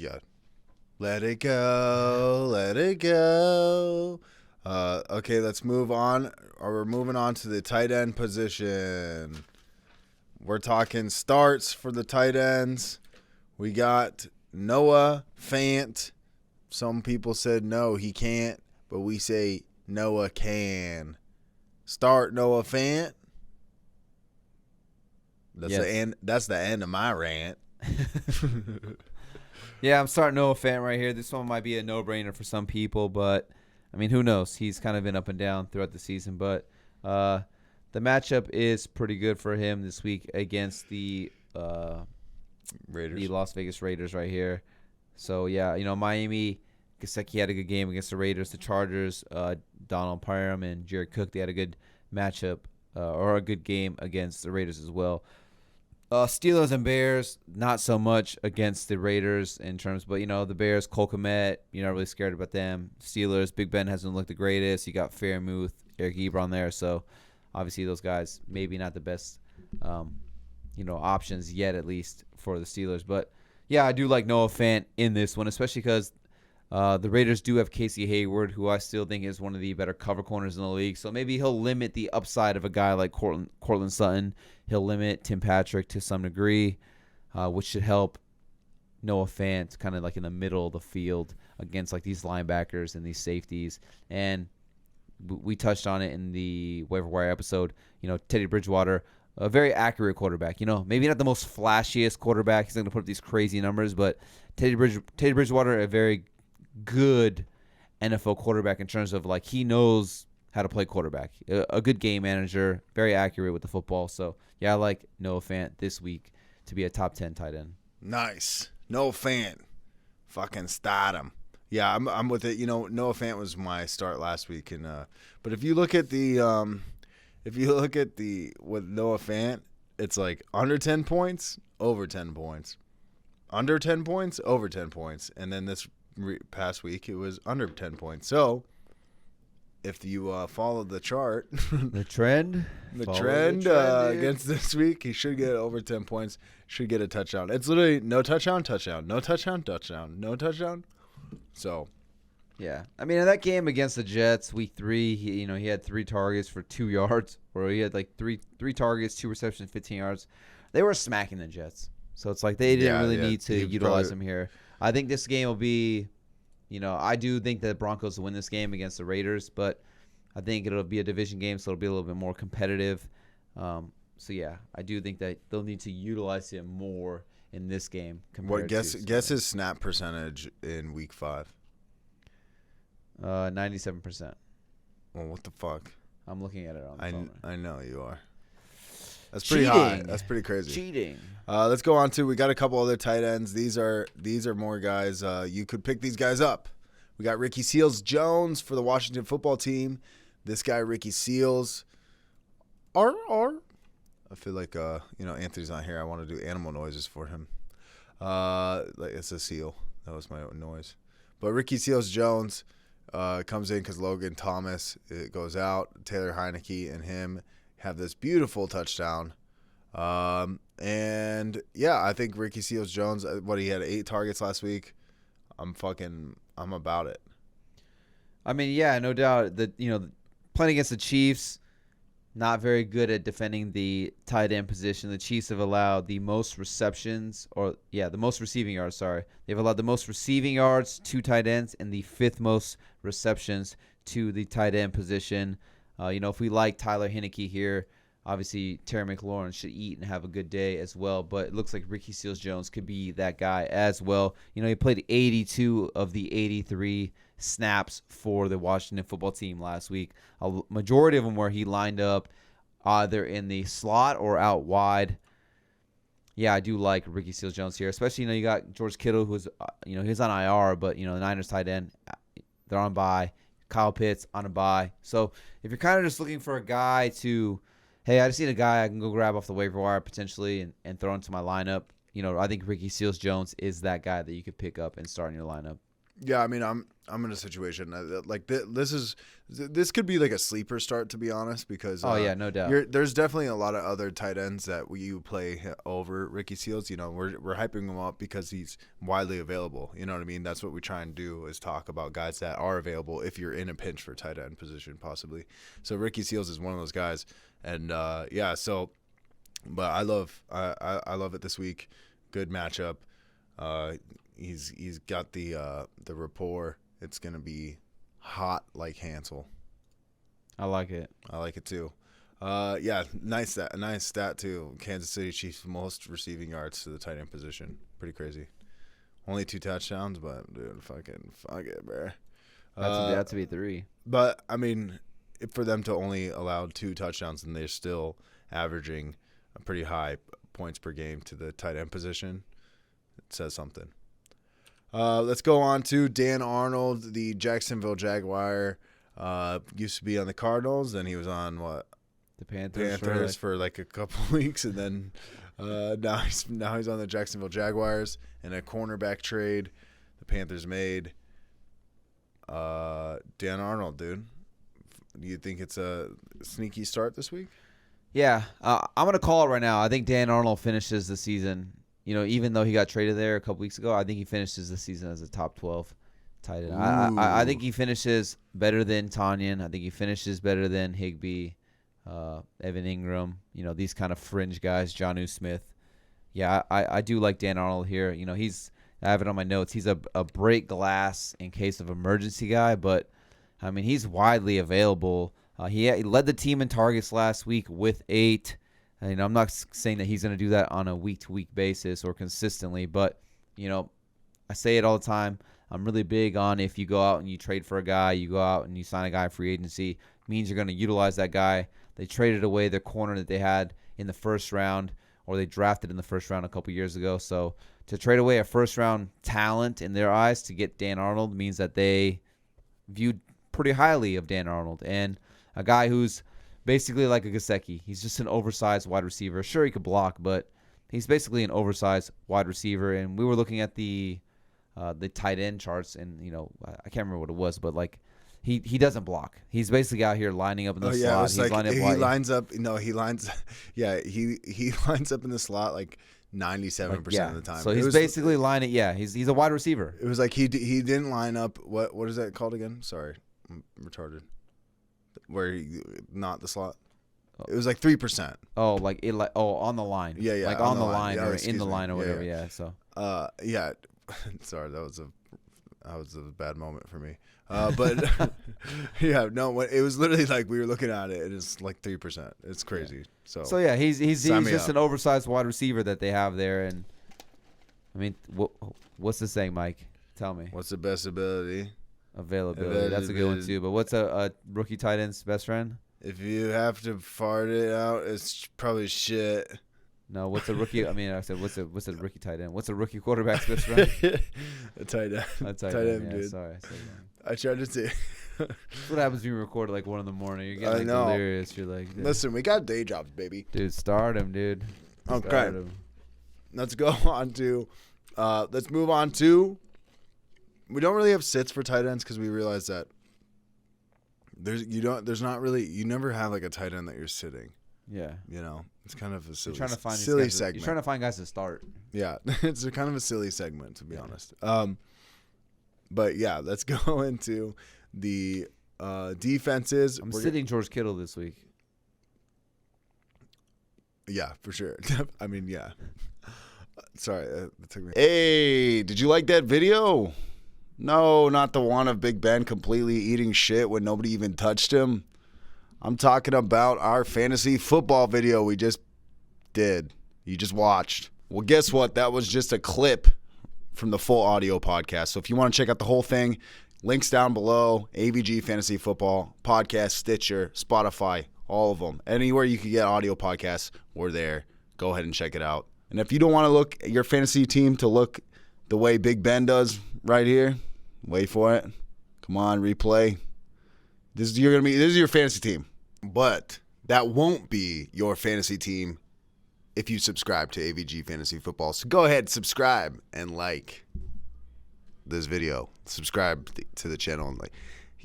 Yeah. Let it go. Let it go. Okay, let's move on. We're moving on to the tight end position. We're talking starts for the tight ends. We got Noah Fant. Some people said no, he can't, but we say Noah can. Start Noah Fant. That's the end of my rant. Yeah, I'm starting Noah Fant right here. This one might be a no-brainer for some people, but, I mean, who knows? He's kind of been up and down throughout the season, but the matchup is pretty good for him this week against the Raiders. The Las Vegas Raiders right here. So, yeah, Miami, Gesicki had a good game against the Raiders. The Chargers, Donald Parham and Jared Cook, they had a good matchup or a good game against the Raiders as well. Steelers and Bears, not so much against the Raiders in terms, but, the Bears, Cole Kmet, you're not really scared about them. Steelers, Big Ben hasn't looked the greatest. You got Fairmouth, Eric Ebron there, so obviously those guys maybe not the best, options yet, at least for the Steelers. But, yeah, I do like Noah Fant in this one, especially because the Raiders do have Casey Hayward, who I still think is one of the better cover corners in the league. So maybe he'll limit the upside of a guy like Cortland Sutton. He'll limit Tim Patrick to some degree, which should help Noah Fant kind of like in the middle of the field against like these linebackers and these safeties. And we touched on it in the waiver wire episode. Teddy Bridgewater, a very accurate quarterback. Maybe not the most flashiest quarterback. He's not going to put up these crazy numbers, but Teddy Bridgewater, a very good NFL quarterback in terms of like he knows how to play quarterback. A good game manager, very accurate with the football. So, yeah, I like Noah Fant this week to be a top 10 tight end. Nice. Noah Fant. Fucking start him. Yeah, I'm with it. Noah Fant was my start last week, and but if you look at the with Noah Fant, it's like under 10 points, over 10 points. Under 10 points, over 10 points. And then this past week it was under 10 points. So, if you follow the chart, the trend against this week, he should get over 10 points, should get a touchdown. It's literally no touchdown, no touchdown. So, yeah. I mean, in that game against the Jets, week 3, he had 3 targets for 2 yards, or he had like three targets, 2 receptions, 15 yards. They were smacking the Jets. So it's like they didn't really need to utilize him here. I think this game will be, I do think that the Broncos will win this game against the Raiders, but I think it'll be a division game, so it'll be a little bit more competitive. So, yeah, I do think that they'll need to utilize him more in this game. Guess his snap percentage in week 5? 97%. Well, what the fuck? I'm looking at it on the phone. I know you are. That's pretty high. That's pretty crazy. Cheating. Let's go on to, we got a couple other tight ends. These are more guys. You could pick these guys up. We got Ricky Seals-Jones for the Washington football team. This guy, Ricky Seals. I feel like, Anthony's not here. I want to do animal noises for him. Like it's a seal. That was my own noise. But Ricky Seals-Jones comes in because Logan Thomas goes out. Taylor Heineke and him have this beautiful touchdown. And yeah, I think Ricky Seals-Jones, he had 8 targets last week. I'm about it. I mean, yeah, no doubt that, playing against the Chiefs, not very good at defending the tight end position. The Chiefs have allowed the most receptions, the most receiving yards, sorry. They've allowed the most receiving yards to tight ends and the 5th most receptions to the tight end position. If we like Tyler Heineke here, obviously Terry McLaurin should eat and have a good day as well. But it looks like Ricky Seals-Jones could be that guy as well. He played 82 of the 83 snaps for the Washington football team last week. A majority of them where he lined up either in the slot or out wide. Yeah, I do like Ricky Seals-Jones here, especially, you got George Kittle, who's, he's on IR, but, the Niners tight end, they're on bye. Kyle Pitts on a bye. So if you're kind of just looking for a guy to, hey, I just need a guy I can go grab off the waiver wire potentially and throw into my lineup, I think Ricky Seals-Jones is that guy that you could pick up and start in your lineup. Yeah, I mean, I'm in a situation like this could be like a sleeper start, to be honest, because no doubt. there's definitely a lot of other tight ends that you play over Ricky Seals. You know, we're hyping him up because he's widely available. You know what I mean? That's what we try and do, is talk about guys that are available if you're in a pinch for tight end position possibly. So Ricky Seals is one of those guys, and so. But I love it this week. Good matchup. He's got the rapport. It's gonna be hot like Hansel. I like it. I like it too. Nice stat too. Kansas City Chiefs most receiving yards to the tight end position. Pretty crazy. Only 2 touchdowns, but dude, fuck it, bro. That's to be 3. But I mean, for them to only allow 2 touchdowns and they're still averaging a pretty high points per game to the tight end position, it says something. Let's go on to Dan Arnold, the Jacksonville Jaguar. Used to be on the Cardinals, then he was on the Panthers for like a couple weeks, and then now he's on the Jacksonville Jaguars in a cornerback trade the Panthers made. Dan Arnold, dude, do you think it's a sneaky start this week? Yeah, I'm gonna call it right now. I think Dan Arnold finishes the season. You know, even though he got traded there a couple weeks ago, I think he finishes the season as a top 12 tight end. I think he finishes better than Tanyan. I think he finishes better than Higbee, Evan Ingram. You know, these kind of fringe guys, Jonnu Smith. Yeah, I do like Dan Arnold here. You know, I have it on my notes. He's a break glass in case of emergency guy, but I mean, he's widely available. He led the team in targets last week with 8. And I'm not saying that he's going to do that on a week-to-week basis or consistently, but, you know, I say it all the time. I'm really big on, if you go out and you trade for a guy, you go out and you sign a guy in free agency, means you're going to utilize that guy. They traded away their corner that they had in the first round, or they drafted in the first round a couple years ago. So to trade away a first-round talent in their eyes to get Dan Arnold means that they viewed pretty highly of Dan Arnold, and a guy who's basically like a Gesicki. He's just an oversized wide receiver. Sure, he could block, but he's basically an oversized wide receiver. And we were looking at the tight end charts, and you know, I can't remember what it was, but like he doesn't block. He's basically out here lining up in the slot. He's like, lining up he lines up. No, he lines. Yeah, he lines up in the slot like 97% of the time. So he's basically lining. Yeah, he's a wide receiver. It was like he didn't line up. What is that called again? Sorry, I'm retarded. Where not the slot. It was like 3%. Oh, like it, like on the line. Yeah, like on the line or in the line or whatever. Yeah. So. Yeah. Sorry, that was a bad moment for me. But yeah, no, it was literally like we were looking at it. It's like 3%. It's crazy. Yeah. So yeah, he's just an oversized wide receiver that they have there, and I mean, what's the saying, Mike? Tell me. What's the best ability? Availability. That's a good one too. But what's a rookie tight end's best friend? If you have to fart it out, it's probably shit. No, what's a rookie? I mean, I said what's a rookie tight end? What's a rookie quarterback's best friend? A tight end. A tight end, dude. Sorry, I tried to say. That's what happens when you record at like 1 a.m. You're getting like delirious. You're like, dude. Listen, we got day jobs, baby. Dude, start him, dude. Okay. Let's go on to. Let's move on to. We don't really have sits for tight ends because we realize that you never have like a tight end that you're sitting. Yeah. You know, it's kind of a silly, silly segment. You're trying to find guys to start. Yeah, it's kind of a silly segment, to be honest. But yeah, let's go into the defenses. I'm sitting George Kittle this week. Yeah, for sure. I mean, yeah. Sorry, that took me. Hey, did you like that video? No, not the one of Big Ben completely eating shit when nobody even touched him. I'm talking about our fantasy football video we just did. You just watched. Well, guess what? That was just a clip from the full audio podcast. So if you want to check out the whole thing, links down below. AVG Fantasy Football Podcast, Stitcher, Spotify, all of them. Anywhere you can get audio podcasts, we're there. Go ahead and check it out. And if you don't want to look at your fantasy team to look the way Big Ben does right here, wait for it. Come on, replay. This is your fantasy team. But that won't be your fantasy team if you subscribe to AVG Fantasy Football. So go ahead, subscribe, and like this video. subscribe to the channel and like